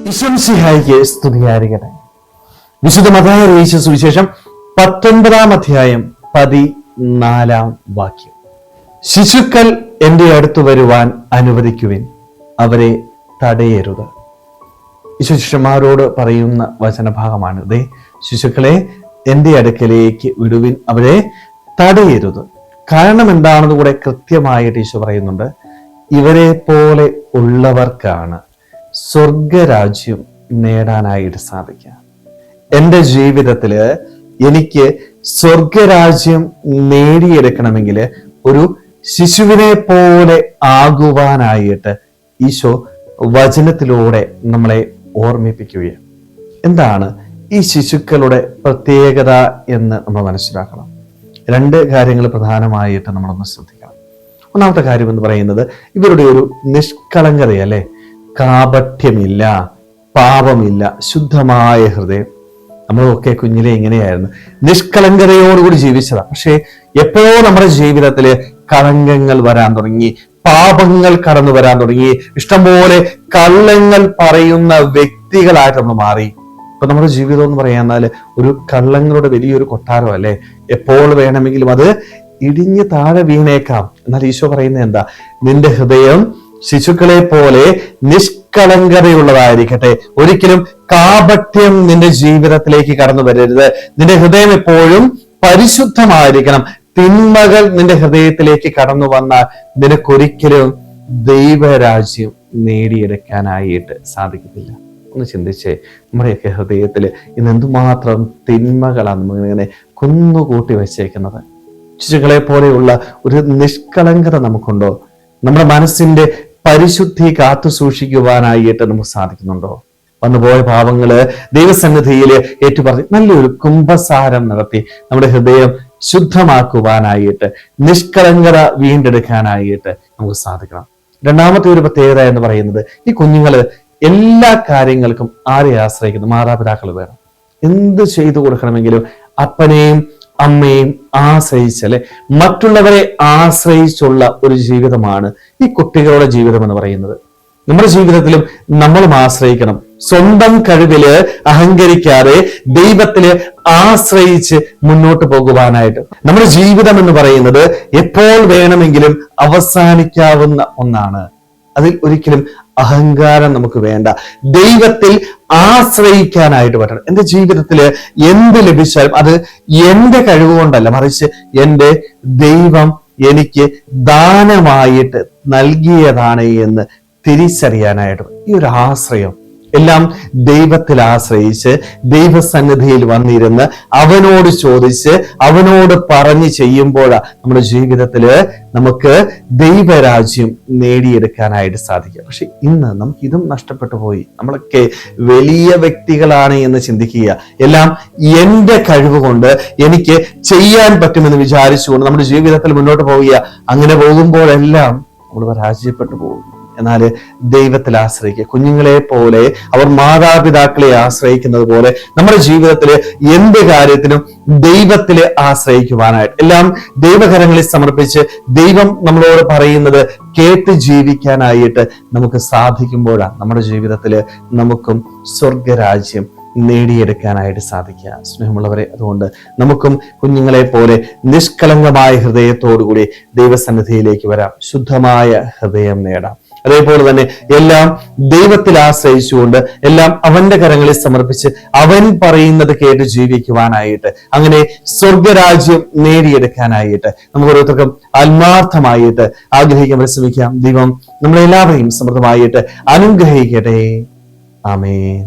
ഈശോമിശിഹായിക്ക് സ്തുതിയായിരിക്കട്ടെ. വിശുദ്ധ മത്തായി അറിയിച്ച സുവിശേഷം 19-ാം അധ്യായം 14-ാം വാക്യം. ശിശുക്കൾ എന്റെ അടുത്ത് വരുവാൻ അനുവദിക്കുവിൻ, അവരെ തടയരുത്. ഈശോ ശിഷ്യന്മാരോട് പറയുന്ന വചനഭാഗമാണ്. ദേ, ശിശുക്കളെ എന്റെ അടുക്കലേക്ക് വിടുവിൻ, അവരെ തടയരുത്. കാരണം എന്താണെന്ന് കൂടെ കൃത്യമായിട്ട് ഈശോ പറയുന്നുണ്ട്. ഇവരെ പോലെ ഉള്ളവർക്കാണ് സ്വർഗരാജ്യം നേടാനായിട്ട് സാധിക്കുക. എൻ്റെ ജീവിതത്തില് എനിക്ക് സ്വർഗരാജ്യം നേടിയെടുക്കണമെങ്കിൽ ഒരു ശിശുവിനെ പോലെ ആകുവാനായിട്ട് ഈശോ വചനത്തിലൂടെ നമ്മളെ ഓർമ്മിപ്പിക്കുകയാണ്. എന്താണ് ഈ ശിശുക്കളുടെ പ്രത്യേകത എന്ന് നമ്മൾ മനസ്സിലാക്കണം. 2 കാര്യങ്ങൾ പ്രധാനമായിട്ട് നമ്മളൊന്ന് ശ്രദ്ധിക്കണം. ഒന്നാമത്തെ കാര്യം എന്ന് പറയുന്നത് ഇവരുടെ ഒരു നിഷ്കളങ്കതയല്ലേ. കാപട്യമില്ല, പാപമില്ല, ശുദ്ധമായ ഹൃദയം. നമ്മളൊക്കെ കുഞ്ഞിലെ ഇങ്ങനെയായിരുന്നു, നിഷ്കളങ്കതയോടുകൂടി ജീവിച്ചതാ. പക്ഷെ എപ്പോഴോ നമ്മുടെ ജീവിതത്തില് കളങ്കങ്ങൾ വരാൻ തുടങ്ങി, പാപങ്ങൾ കടന്നു വരാൻ തുടങ്ങി, ഇഷ്ടംപോലെ കള്ളങ്ങൾ പറയുന്ന വ്യക്തികളായിട്ട് നമ്മൾ മാറി. ഇപ്പൊ നമ്മുടെ ജീവിതം എന്ന് പറയാന്നാല് ഒരു കള്ളങ്ങളുടെ വലിയൊരു കൊട്ടാരം അല്ലേ. എപ്പോൾ വേണമെങ്കിലും അത് ഇടിഞ്ഞ് താഴെ വീണേക്കാം. എന്നാൽ ഈശോ പറയുന്നത് എന്താ? നിന്റെ ഹൃദയം ശിശുക്കളെ പോലെ നിഷ്കളങ്കതയുള്ളതായിരിക്കട്ടെ. ഒരിക്കലും കാപട്യം നിന്റെ ജീവിതത്തിലേക്ക് കടന്നു വരരുത്. നിന്റെ ഹൃദയം എപ്പോഴും പരിശുദ്ധമായിരിക്കണം. തിന്മകൾ നിന്റെ ഹൃദയത്തിലേക്ക് കടന്നു വന്നാൽ നിനക്കൊരിക്കലും ദൈവരാജ്യം നേടിയെടുക്കാനായിട്ട് സാധിക്കത്തില്ല. ഒന്ന് ചിന്തിച്ചേ, നമ്മുടെയൊക്കെ ഹൃദയത്തില് ഇന്ന് എന്തുമാത്രം തിന്മകളാണ് നമ്മളിങ്ങനെ കുന്നുകൂട്ടി വെച്ചേക്കുന്നത്. ശിശുക്കളെ പോലെയുള്ള ഒരു നിഷ്കളങ്കത നമുക്കുണ്ടോ? നമ്മുടെ മനസ്സിന്റെ പരിശുദ്ധി കാത്തു സൂക്ഷിക്കുവാനായിട്ട് നമുക്ക് സാധിക്കുന്നുണ്ടോ? വന്നുപോയ പാപങ്ങള് ദൈവസന്നിധിയിൽ ഏറ്റുപറഞ്ഞ് നല്ലൊരു കുംഭസാരം നടത്തി നമ്മുടെ ഹൃദയം ശുദ്ധമാക്കുവാനായിട്ട്, നിഷ്കളങ്കത വീണ്ടെടുക്കാനായിട്ട് നമുക്ക് സാധിക്കണം. രണ്ടാമത്തെ ഒരു പ്രത്യേകത എന്ന് പറയുന്നത്, ഈ കുഞ്ഞുങ്ങള് എല്ലാ കാര്യങ്ങൾക്കും ആരെ ആശ്രയിക്കുന്നു? മാതാപിതാക്കൾ വേണം. എന്ത് ചെയ്തു കൊടുക്കണമെങ്കിലും അപ്പനെയും അമ്മയും ആശ്രയിച്ചല്ലേ, മറ്റുള്ളവരെ ആശ്രയിച്ചുള്ള ഒരു ജീവിതമാണ് ഈ കുട്ടികളുടെ ജീവിതം എന്ന് പറയുന്നത്. നമ്മുടെ ജീവിതത്തിലും നമ്മളും ആശ്രയിക്കണം. സ്വന്തം കഴിവില് അഹങ്കരിക്കാതെ ദൈവത്തില് ആശ്രയിച്ച് മുന്നോട്ട് പോകുവാനായിട്ട്. നമ്മുടെ ജീവിതം എന്ന് പറയുന്നത് എപ്പോൾ വേണമെങ്കിലും അവസാനിക്കാവുന്ന ഒന്നാണ്. അതിൽ ഒരിക്കലും അഹങ്കാരം നമുക്ക് വേണ്ട. ദൈവത്തിൽ ആശ്രയിക്കാനായിട്ട് പറ്റണം. എൻ്റെ ജീവിതത്തിൽ എന്ത് ലഭിച്ചാലും അത് എൻ്റെ കഴിവുകൊണ്ടല്ല, മറിച്ച് എൻ്റെ ദൈവം എനിക്ക് ദാനമായിട്ട് നൽകിയതാണ് എന്ന് തിരിച്ചറിയാനായിട്ട് ഈ ഒരു ആശ്രയം, എല്ലാം ദൈവത്തിൽ ആശ്രയിച്ച് ദൈവസന്നിധിയിൽ വന്നിരുന്ന് അവനോട് ചോദിച്ച് അവനോട് പറഞ്ഞ് ചെയ്യുമ്പോഴാണ് നമ്മുടെ ജീവിതത്തില് നമുക്ക് ദൈവരാജ്യം നേടിയെടുക്കാനായിട്ട് സാധിക്കുക. പക്ഷെ ഇന്ന് നമുക്ക് ഇതും നഷ്ടപ്പെട്ടു പോയി. നമ്മളൊക്കെ വലിയ വ്യക്തികളാണ് എന്ന് ചിന്തിക്കുക. എല്ലാം എൻ്റെ കഴിവ് കൊണ്ട് എനിക്ക് ചെയ്യാൻ പറ്റുമെന്ന് വിചാരിച്ചുകൊണ്ട് നമ്മുടെ ജീവിതത്തിൽ മുന്നോട്ട് പോവുക. അങ്ങനെ പോകുമ്പോഴെല്ലാം നമ്മൾ പരാജയപ്പെട്ടു പോകും. എന്നാൽ ദൈവത്തിൽ ആശ്രയിക്കുക. കുഞ്ഞുങ്ങളെ പോലെ അവർ മാതാപിതാക്കളെ ആശ്രയിക്കുന്നത് പോലെ നമ്മുടെ ജീവിതത്തില് എന്ത് കാര്യത്തിനും ദൈവത്തില് ആശ്രയിക്കുവാനായിട്ട്, എല്ലാം ദൈവകരങ്ങളിൽ സമർപ്പിച്ച് ദൈവം നമ്മളോട് പറയുന്നത് കേട്ട് ജീവിക്കാനായിട്ട് നമുക്ക് സാധിക്കുമ്പോഴാണ് നമ്മുടെ ജീവിതത്തില് നമുക്കും സ്വർഗരാജ്യം നേടിയെടുക്കാനായിട്ട് സാധിക്കുക. സ്നേഹമുള്ളവരെ, അതുകൊണ്ട് നമുക്കും കുഞ്ഞുങ്ങളെ പോലെ നിഷ്കളങ്കമായ ഹൃദയത്തോടുകൂടി ദൈവസന്നിധിയിലേക്ക് വരാം, ശുദ്ധമായ ഹൃദയം നേടാം. അതേപോലെ തന്നെ എല്ലാം ദൈവത്തിൽ ആശ്രയിച്ചുകൊണ്ട് എല്ലാം അവന്റെ കരങ്ങളിൽ സമർപ്പിച്ച് അവൻ പറയുന്നത് കേട്ട് ജീവിക്കുവാനായിട്ട്, അങ്ങനെ സ്വർഗരാജ്യം നേടിയെടുക്കാനായിട്ട് നമുക്ക് ഓരോരുത്തർക്കും ആത്മാർത്ഥമായിട്ട് ആഗ്രഹിക്കാൻ പരിശ്രമിക്കാം. ദൈവം നമ്മളെല്ലാവരെയും സമൃദ്ധമായിട്ട് അനുഗ്രഹിക്കട്ടെ. ആമേൻ.